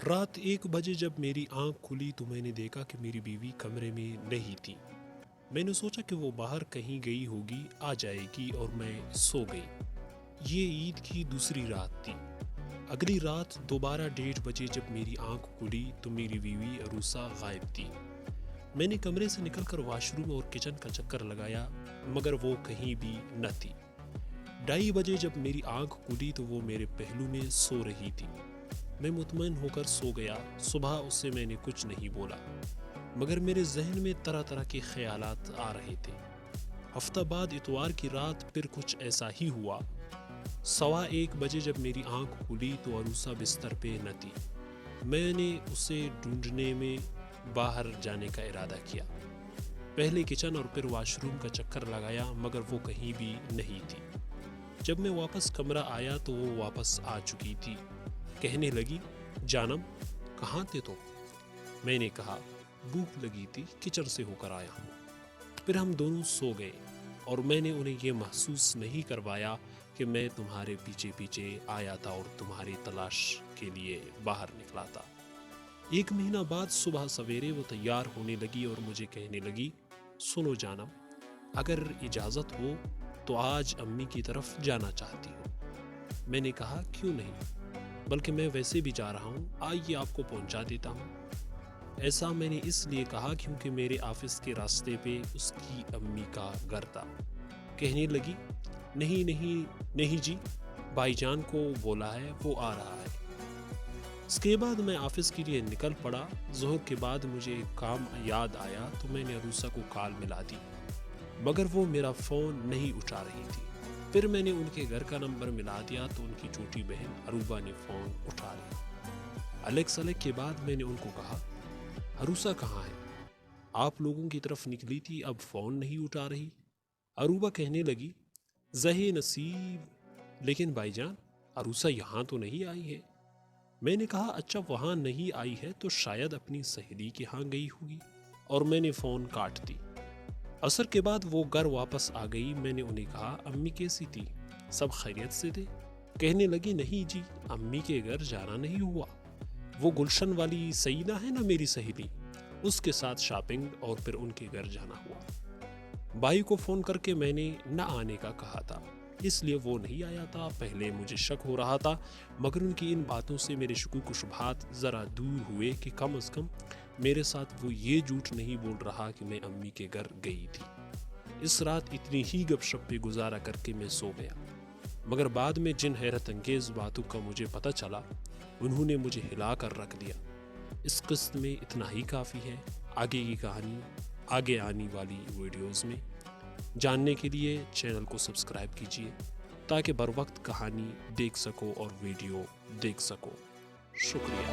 رات 1 بجے جب میری آنکھ کھلی تو میں نے دیکھا کہ میری بیوی کمرے میں نہیں تھی۔ میں نے سوچا کہ وہ باہر کہیں گئی ہوگی، آ جائے گی اور میں سو گئی۔ یہ عید کی دوسری رات تھی۔ اگلی رات دوبارہ 1:30 جب میری آنکھ کھلی تو میری بیوی عروسہ غائب تھی۔ میں نے کمرے سے نکل کر واش روم اور کچن کا چکر لگایا مگر وہ کہیں بھی نہ تھی۔ 2:30 بجے جب میری آنکھ کھلی تو وہ میرے پہلو میں سو رہی تھی۔ میں مطمئن ہو کر سو گیا۔ صبح اس سے میں نے کچھ نہیں بولا مگر میرے ذہن میں طرح طرح کے خیالات آ رہے تھے۔ ہفتہ بعد اتوار کی رات پھر کچھ ایسا ہی ہوا۔ 1:15 بجے جب میری آنکھ کھلی تو عروسہ بستر پہ نہ تھی۔ میں نے اسے ڈھونڈنے میں باہر جانے کا ارادہ کیا۔ پہلے کچن اور پھر واش روم کا چکر لگایا مگر وہ کہیں بھی نہیں تھی۔ جب میں واپس کمرہ آیا تو وہ واپس آ چکی تھی۔ کہنے لگی، جانم کہاں تھے تم؟ میں نے کہا، بھوک لگی تھی، کچن سے ہو کر آیا ہوں۔ پھر ہم دونوں سو گئے اور میں نے انہیں یہ محسوس نہیں کروایا کہ میں تمہارے پیچھے پیچھے آیا تھا اور تمہاری تلاش کے لیے باہر نکلا تھا۔ 1 مہینہ بعد صبح سویرے وہ تیار ہونے لگی اور مجھے کہنے لگی، سنو جانم، اگر اجازت ہو تو آج امی کی طرف جانا چاہتی ہوں۔ میں نے کہا، کیوں نہیں، بلکہ میں ویسے بھی جا رہا ہوں، آئیے آپ کو پہنچا دیتا ہوں۔ ایسا میں نے اس لیے کہا کیونکہ میرے آفس کے راستے پہ اس کی امی کا گھر تھا۔ کہنے لگی، نہیں جی، بھائی جان کو بولا ہے، وہ آ رہا ہے۔ اس کے بعد میں آفس کے لیے نکل پڑا۔ ظہر کے بعد مجھے ایک کام یاد آیا تو میں نے عروسہ کو کال ملا دی مگر وہ میرا فون نہیں اٹھا رہی تھی۔ پھر میں نے ان کے گھر کا نمبر ملا دیا تو ان کی چھوٹی بہن عروبہ نے فون اٹھا لیا۔ الگ کے بعد میں نے ان کو کہا، عروسہ کہاں ہے؟ آپ لوگوں کی طرف نکلی تھی، اب فون نہیں اٹھا رہی۔ عروبہ کہنے لگی، زہے نصیب، لیکن بھائی جان عروسہ یہاں تو نہیں آئی ہے۔ میں نے کہا، اچھا وہاں نہیں آئی ہے تو شاید اپنی سہیلی کے ہاں گئی ہوگی، اور میں نے فون کاٹ دی۔ عصر کے بعد وہ گھر واپس آ گئی۔ میں نے انہیں کہا، امی کیسی تھی؟ سب خیریت سے تھے؟ کہنے لگی، نہیں جی، امی کے گھر جانا نہیں ہوا۔ وہ گلشن والی سیدہ ہے نا میری سہیلی، اس کے ساتھ شاپنگ اور پھر ان کے گھر جانا ہوا۔ بھائی کو فون کر کے میں نے نہ آنے کا کہا تھا، اس لیے وہ نہیں آیا تھا۔ پہلے مجھے شک ہو رہا تھا مگر ان کی ان باتوں سے میرے شکوک و شبہات ذرا دور ہوئے کہ کم از کم میرے ساتھ وہ یہ جھوٹ نہیں بول رہا کہ میں امی کے گھر گئی تھی۔ اس رات اتنی ہی گپ شپ پہ گزارا کر کے میں سو گیا مگر بعد میں جن حیرت انگیز باتوں کا مجھے پتہ چلا انہوں نے مجھے ہلا کر رکھ دیا۔ اس قسط میں اتنا ہی کافی ہے۔ آگے کی کہانی آگے آنے والی ویڈیوز میں جاننے کے لیے چینل کو سبسکرائب کیجیے تاکہ بر وقت کہانی دیکھ سکو اور ویڈیو دیکھ سکو۔ شکریہ۔